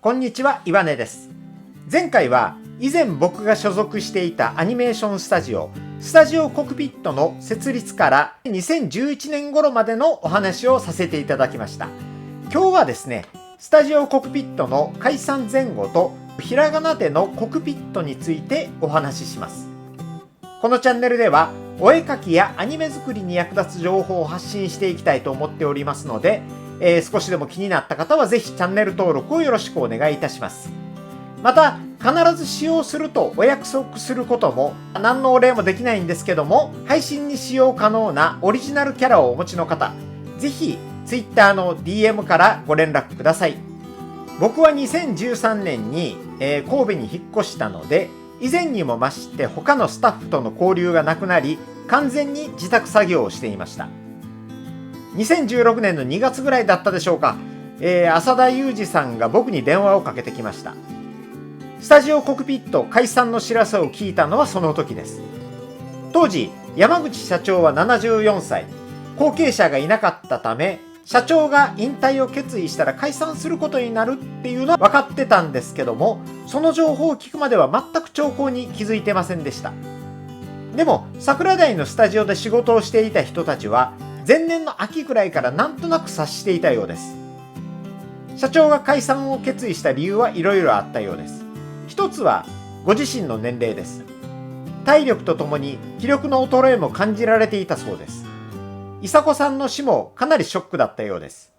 こんにちは、岩根です。前回は以前僕が所属していたアニメーションスタジオコクピットの設立から2011年頃までのお話をさせていただきました。今日はですね、スタジオコクピットの解散前後とひらがなでのコクピットについてお話しします。このチャンネルではお絵描きやアニメ作りに役立つ情報を発信していきたいと思っておりますので、少しでも気になった方はぜひチャンネル登録をよろしくお願いいたします。また、必ず使用するとお約束することも何のお礼もできないんですけども、配信に使用可能なオリジナルキャラをお持ちの方、ぜひ Twitter の DM からご連絡ください。僕は2013年に、神戸に引っ越したので、以前にも増して他のスタッフとの交流がなくなり、完全に自宅作業をしていました。2016年の2月ぐらいだったでしょうか、浅田裕二さんが僕に電話をかけてきました。スタジオコクピット解散の知らせを聞いたのはその時です。当時、山口社長は74歳、後継者がいなかったため、社長が引退を決意したら解散することになるっていうのは分かってたんですけども、その情報を聞くまでは全く兆候に気づいてませんでした。でも、桜台のスタジオで仕事をしていた人たちは、前年の秋くらいからなんとなく察していたようです。社長が解散を決意した理由はいろいろあったようです。一つはご自身の年齢です。体力とともに気力の衰えも感じられていたそうです。伊佐子さんの死もかなりショックだったようです。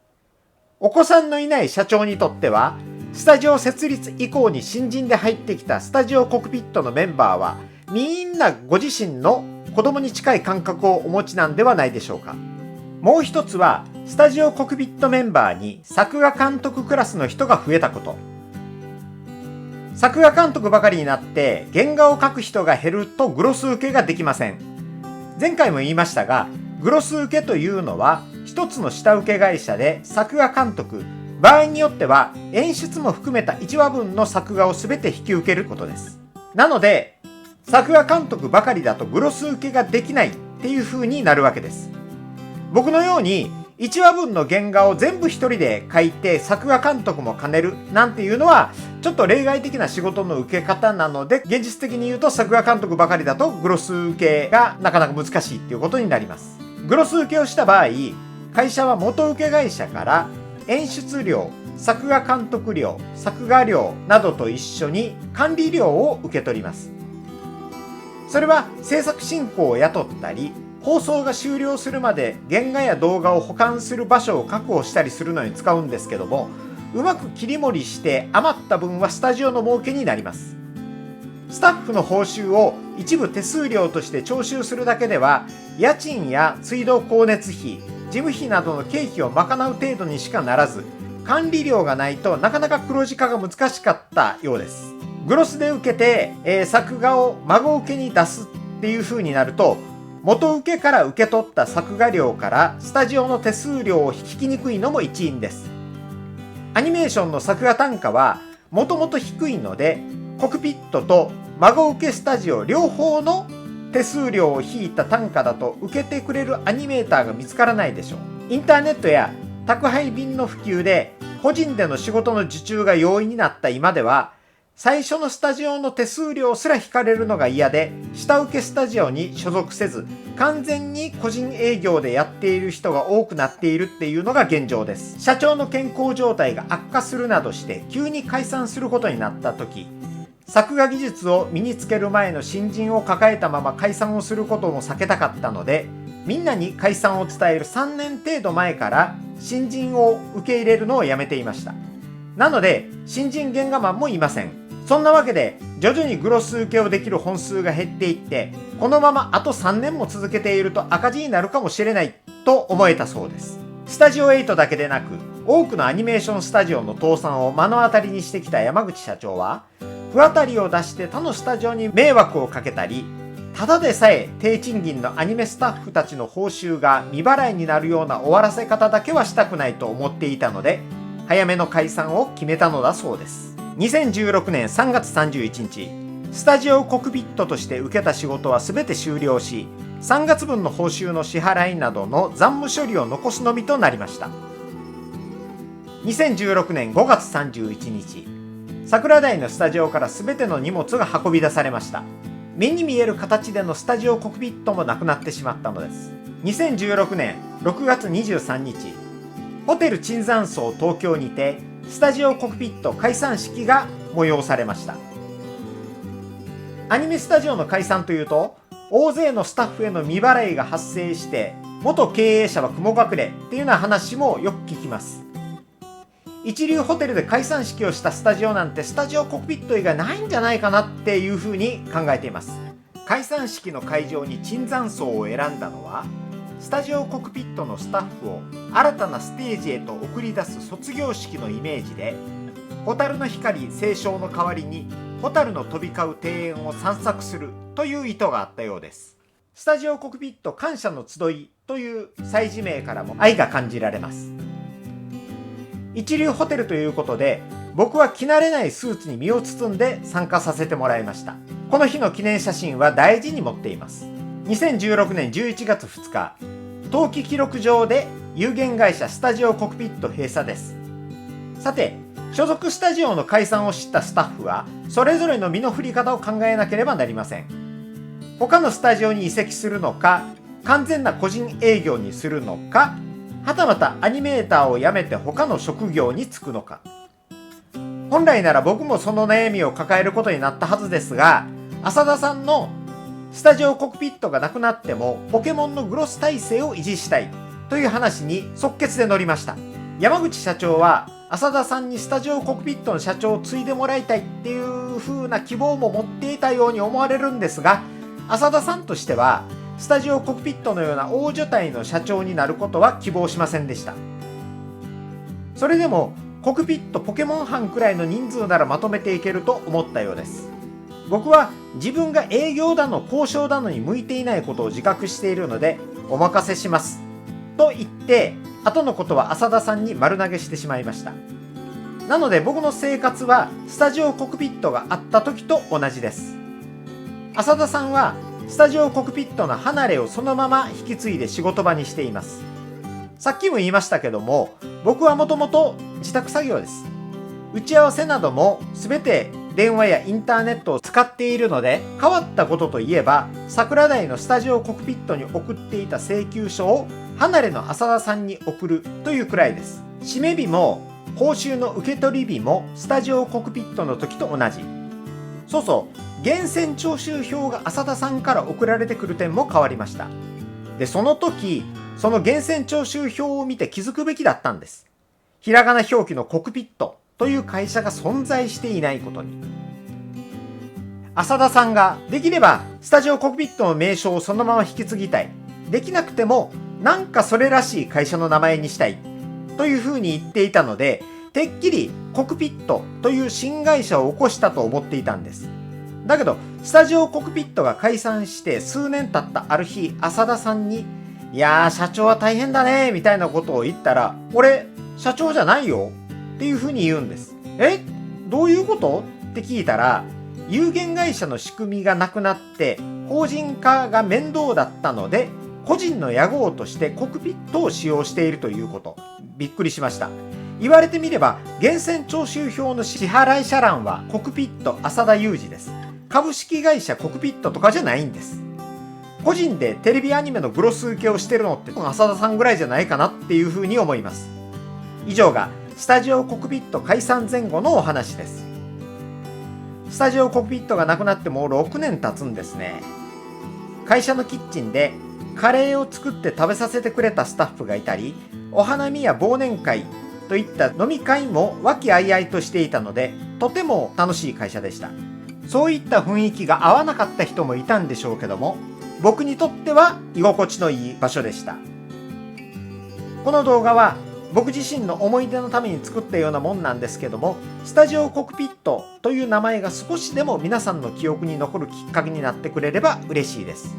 お子さんのいない社長にとっては、スタジオ設立以降に新人で入ってきたスタジオコクピットのメンバーはみんなご自身の子供に近い感覚をお持ちなんではないでしょうか。もう一つはスタジオコクピットメンバーに作画監督クラスの人が増えたこと。作画監督ばかりになって原画を描く人が減るとグロス受けができません。前回も言いましたが、グロス受けというのは一つの下請け会社で作画監督、場合によっては演出も含めた1話分の作画を全て引き受けることです。なので作画監督ばかりだとグロス受けができないっていう風になるわけです。僕のように1話分の原画を全部一人で描いて作画監督も兼ねるなんていうのはちょっと例外的な仕事の受け方なので、現実的に言うと作画監督ばかりだとグロス受けがなかなか難しいっていうことになります。グロス受けをした場合、会社は元請け会社から演出料、作画監督料、作画料などと一緒に管理料を受け取ります。それは制作進行を雇ったり、放送が終了するまで原画や動画を保管する場所を確保したりするのに使うんですけども、うまく切り盛りして余った分はスタジオの儲けになります。スタッフの報酬を一部手数料として徴収するだけでは、家賃や水道光熱費、事務費などの経費を賄う程度にしかならず、管理料がないとなかなか黒字化が難しかったようです。グロスで受けて、作画を孫請けに出すっていう風になると、元請けから受け取った作画料からスタジオの手数料を引きにくいのも一因です。アニメーションの作画単価はもともと低いので、コクピットと孫請けスタジオ両方の手数料を引いた単価だと受けてくれるアニメーターが見つからないでしょう。インターネットや宅配便の普及で個人での仕事の受注が容易になった今では、最初のスタジオの手数料すら引かれるのが嫌で、下請けスタジオに所属せず、完全に個人営業でやっている人が多くなっているっていうのが現状です。社長の健康状態が悪化するなどして急に解散することになった時、作画技術を身につける前の新人を抱えたまま解散をすることも避けたかったので、みんなに解散を伝える3年程度前から新人を受け入れるのをやめていました。なので新人原画マンもいません。そんなわけで徐々にグロス受けをできる本数が減っていって、このままあと3年も続けていると赤字になるかもしれないと思えたそうです。スタジオ8だけでなく多くのアニメーションスタジオの倒産を目の当たりにしてきた山口社長は、不当たりを出して他のスタジオに迷惑をかけたり、ただでさえ低賃金のアニメスタッフたちの報酬が未払いになるような終わらせ方だけはしたくないと思っていたので、早めの解散を決めたのだそうです。2016年3月31日、スタジオコクピットとして受けた仕事は全て終了し、3月分の報酬の支払いなどの残務処理を残すのみとなりました。2016年5月31日、桜台のスタジオから全ての荷物が運び出されました。目に見える形でのスタジオコクピットもなくなってしまったのです。2016年6月23日、ホテル椿山荘東京にてスタジオコクピット解散式が催されました。アニメスタジオの解散というと、大勢のスタッフへの未払いが発生して元経営者は雲隠れっていうような話もよく聞きます。一流ホテルで解散式をしたスタジオなんてスタジオコクピット以外ないんじゃないかなっていうふうに考えています。解散式の会場に椿山荘を選んだのは、スタジオコクピットのスタッフを新たなステージへと送り出す卒業式のイメージで、蛍の光斉唱の代わりに蛍の飛び交う庭園を散策するという意図があったようです。スタジオコクピット感謝の集いという祭事名からも愛が感じられます。一流ホテルということで、僕は着慣れないスーツに身を包んで参加させてもらいました。この日の記念写真は大事に持っています。2016年11月2日、登記記録上で有限会社スタジオコクピット閉鎖です。さて、所属スタジオの解散を知ったスタッフは、それぞれの身の振り方を考えなければなりません。他のスタジオに移籍するのか、完全な個人営業にするのか、はたまたアニメーターを辞めて他の職業に就くのか。本来なら僕もその悩みを抱えることになったはずですが、浅田さんのスタジオコクピットがなくなってもポケモンのグロス体制を維持したいという話に即決で乗りました。山口社長は浅田さんにスタジオコクピットの社長を継いでもらいたいっていう風な希望も持っていたように思われるんですが、浅田さんとしてはスタジオコクピットのような大所帯の社長になることは希望しませんでした。それでもコクピットポケモン班くらいの人数ならまとめていけると思ったようです。僕は自分が営業だの交渉だのに向いていないことを自覚しているのでお任せしますと言って、後のことは浅田さんに丸投げしてしまいました。なので僕の生活はスタジオコクピットがあった時と同じです。浅田さんはスタジオコクピットの離れをそのまま引き継いで仕事場にしています。さっきも言いましたけども、僕はもともと自宅作業です。打ち合わせなども全て電話やインターネットを使っているので、変わったことといえば桜台のスタジオコクピットに送っていた請求書を離れの浅田さんに送るというくらいです。締め日も報酬の受け取り日もスタジオコクピットの時と同じ。そうそう、源泉徴収票が浅田さんから送られてくる点も変わりました。で、その時その源泉徴収票を見て気づくべきだったんです。ひらがな表記のコクピットという会社が存在していないことに。浅田さんができればスタジオコクピットの名称をそのまま引き継ぎたい、できなくてもなんかそれらしい会社の名前にしたいというふうに言っていたので、てっきりコクピットという新会社を起こしたと思っていたんです。だけどスタジオコクピットが解散して数年経ったある日、浅田さんに「いやー社長は大変だね」みたいなことを言ったら「俺社長じゃないよ」っていうふうに言うんです。どういうこと？って聞いたら、有限会社の仕組みがなくなって法人化が面倒だったので個人の屋号としてコクピットを使用しているということ。びっくりしました。言われてみれば源泉徴収票の支払い者欄はコクピット浅田裕二です。株式会社コクピットとかじゃないんです。個人でテレビアニメのグロス受けをしてるのって浅田さんぐらいじゃないかなっていうふうに思います。以上がスタジオコクピット解散前後のお話です。スタジオコクピットがなくなってもう6年経つんですね。会社のキッチンでカレーを作って食べさせてくれたスタッフがいたり、お花見や忘年会といった飲み会も和気あいあいとしていたので、とても楽しい会社でした。そういった雰囲気が合わなかった人もいたんでしょうけども、僕にとっては居心地のいい場所でした。この動画は僕自身の思い出のために作ったようなもんなんですけども、スタジオコクピットという名前が少しでも皆さんの記憶に残るきっかけになってくれれば嬉しいです。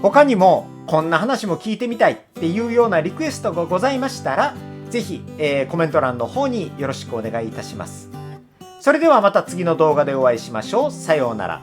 他にもこんな話も聞いてみたいっていうようなリクエストがございましたら、ぜひ、コメント欄の方によろしくお願いいたします。それではまた次の動画でお会いしましょう。さようなら。